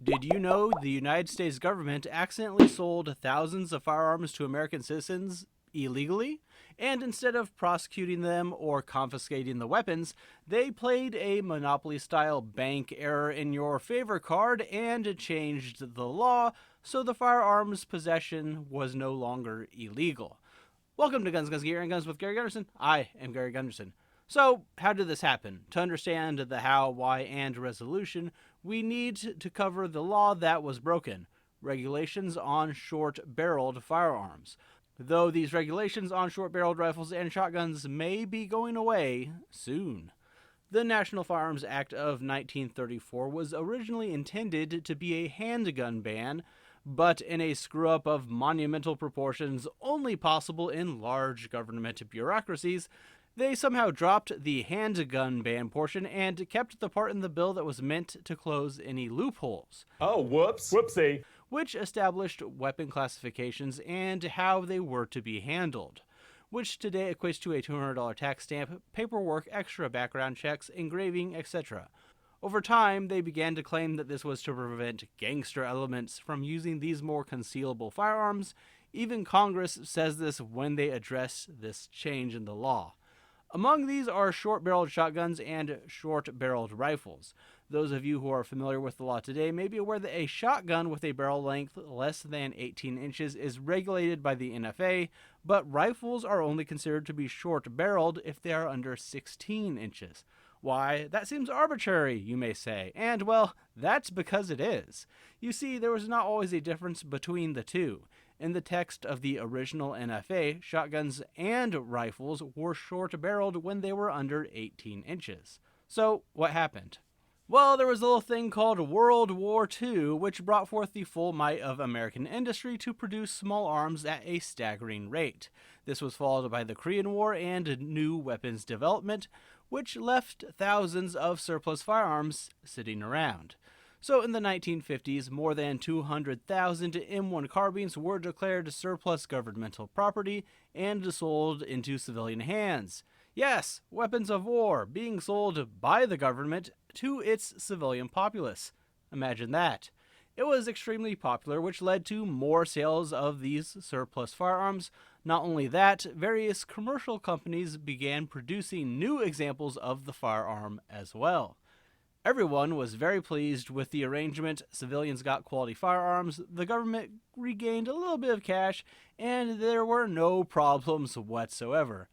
Did you know the United States government accidentally sold thousands of firearms to American citizens illegally? And instead of prosecuting them or confiscating the weapons, they played a monopoly style bank error in your favor card and changed the law so the firearms possession was no longer illegal. Welcome to Guns, Gear, and Guns with Gary Gunderson. I am Gary Gunderson. So, how did this happen? To understand the how, why, and resolution, we need to cover the law that was broken, regulations on short-barreled firearms. Though these regulations on short-barreled rifles and shotguns may be going away soon. The National Firearms Act of 1934 was originally intended to be a handgun ban, but in a screw-up of monumental proportions only possible in large government bureaucracies, they somehow dropped the handgun ban portion and kept the part in the bill that was meant to close any loopholes. Oh, whoops. Whoopsie. Which established weapon classifications and how they were to be handled, which today equates to a $200 tax stamp, paperwork, extra background checks, engraving, etc. Over time, they began to claim that this was to prevent gangster elements from using these more concealable firearms. Even Congress says this when they address this change in the law. Among these are short-barreled shotguns and short-barreled rifles. Those of you who are familiar with the law today may be aware that a shotgun with a barrel length less than 18 inches is regulated by the NFA, but rifles are only considered to be short-barreled if they are under 16 inches. Why, that seems arbitrary, you may say, and well, that's because it is. You see, there was not always a difference between the two. In the text of the original NFA, shotguns and rifles were short-barreled when they were under 18 inches. So, what happened? Well, there was a little thing called World War II, which brought forth the full might of American industry to produce small arms at a staggering rate. This was followed by the Korean War and new weapons development, which left thousands of surplus firearms sitting around. So in the 1950s, more than 200,000 M1 carbines were declared surplus governmental property and sold into civilian hands. Yes, weapons of war being sold by the government to its civilian populace. Imagine that. It was extremely popular, which led to more sales of these surplus firearms. Not only that, various commercial companies began producing new examples of the firearm as well. Everyone was very pleased with the arrangement. Civilians got quality firearms, the government regained a little bit of cash, and there were no problems whatsoever.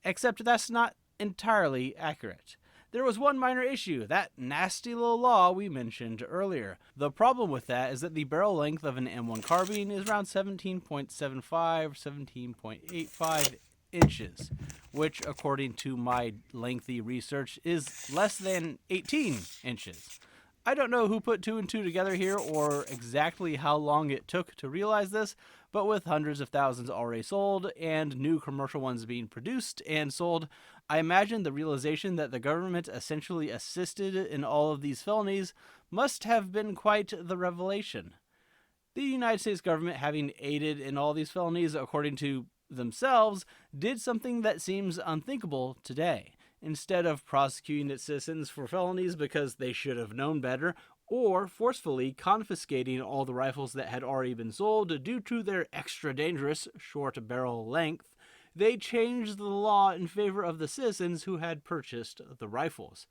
Except that's not entirely accurate. There was one minor issue, that nasty little law we mentioned earlier. The problem with that is that the barrel length of an M1 Carbine is around 17.75, 17.85 inches, which, according to my lengthy research, is less than 18 inches. I don't know who put two and two together here or exactly how long it took to realize this, but with hundreds of thousands already sold and new commercial ones being produced and sold, I imagine the realization that the government essentially assisted in all of these felonies must have been quite the revelation. The United States government, having aided in all these felonies according to themselves, did something that seems unthinkable today. Instead of prosecuting its citizens for felonies because they should have known better, or forcefully confiscating all the rifles that had already been sold due to their extra dangerous short barrel length, they changed the law in favor of the citizens who had purchased the rifles.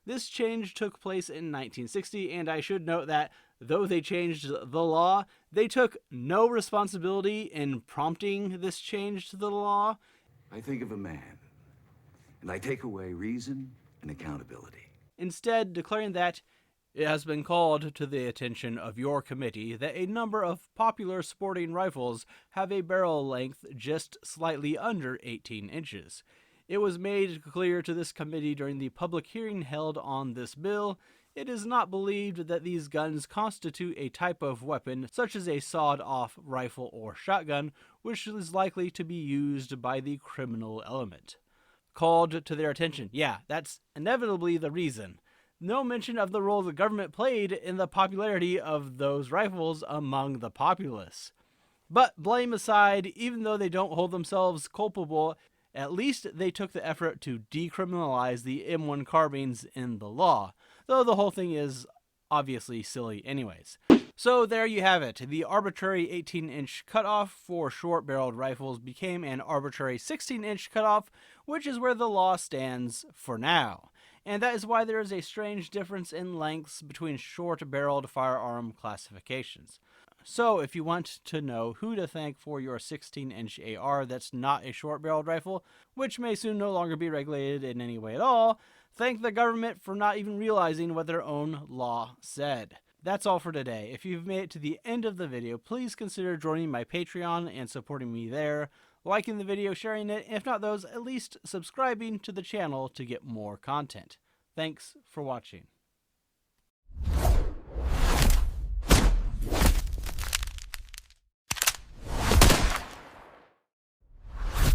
This change took place in 1960, and I should note that though they changed the law, they took no responsibility in prompting this change to the law. I think of a man, and I take away reason and accountability. Instead, declaring that it has been called to the attention of your committee that a number of popular sporting rifles have a barrel length just slightly under 18 inches. It was made clear to this committee during the public hearing held on this bill. It is not believed that these guns constitute a type of weapon such as a sawed-off rifle or shotgun, which is likely to be used by the criminal element. Called to their attention. Yeah, that's inevitably the reason. No mention of the role the government played in the popularity of those rifles among the populace. But blame aside, even though they don't hold themselves culpable, at least they took the effort to decriminalize the M1 carbines in the law, though the whole thing is obviously silly anyways. So there you have it. The arbitrary 18-inch cutoff for short-barreled rifles became an arbitrary 16-inch cutoff, which is where the law stands for now. And that is why there is a strange difference in lengths between short-barreled firearm classifications. So if you want to know who to thank for your 16-inch AR that's not a short-barreled rifle, which may soon no longer be regulated in any way at all, thank the government for not even realizing what their own law said. That's all for today. If you've made it to the end of the video, please consider joining my Patreon and supporting me there, liking the video, sharing it, and if not those, at least subscribing to the channel to get more content. Thanks for watching.